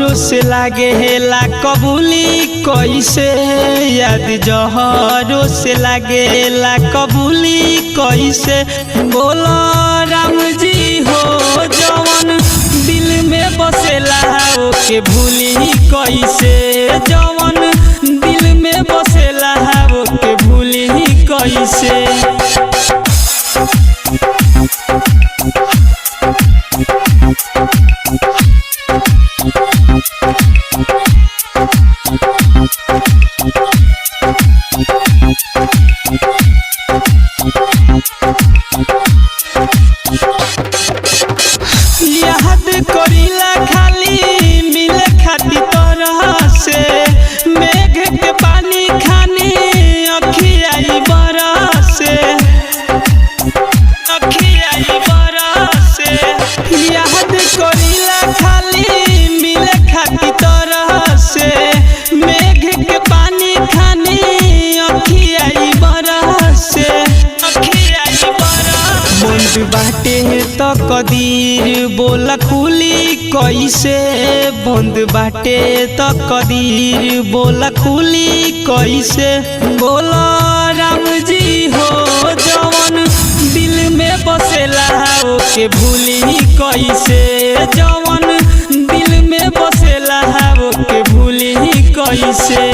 जहरो से लागे हेला कबूली कैसे याद जहरो से लागे हेला कबूली कैसे बोलो राम जी हो जवन दिल में बसेला ओके भूली कैसे जवन दिल में बसेला ओके भूली कैसे। याद करीला खाली मिले खाती तरह से मेघ के पानी खानी अखियाई बरसे अखियाई बरसे याद करीला खाली मिले खाती तरह से मेघ के पानी खानी अखियाई बरसे अखियाई बरसे बंद बाटे तो कदीर बोला खुली कैसे बंद बाटे तो कदीर बोला खुली कैसे बोलो राम जी हो जवन दिल में बसेला ओके भूली कैसे जवन दिल में बसेला ओके भूली कैसे।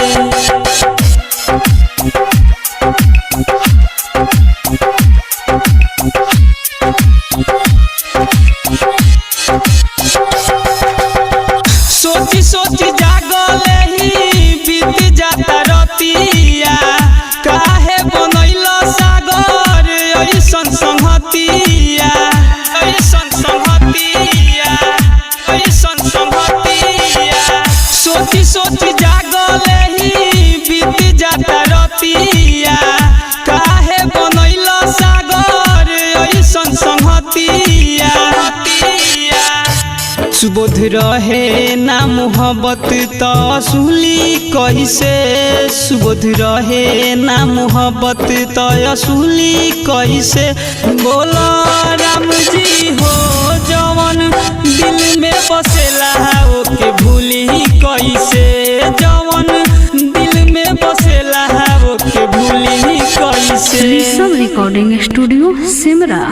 सोची सोची जागले ही बीत जाता रतिया काहे बनैलो सागर ऐसन संगतिया ऐसन संगतिया ऐसन संगतिया सोची सोची जागले ही बीत जाता रतिया काहे बनैलो सागर ऐसन संगतिया सुबोध रहे ना मोहब्बत तो असुली कैसे सुबोध रहे ना मोहब्बत तो असुली कैसे बोलो राम जी हो जवन दिल में बसेला ओके भूली कैसे जवन दिल में बसेला ओके भूली कैसे। Rishabh recording studio Simra.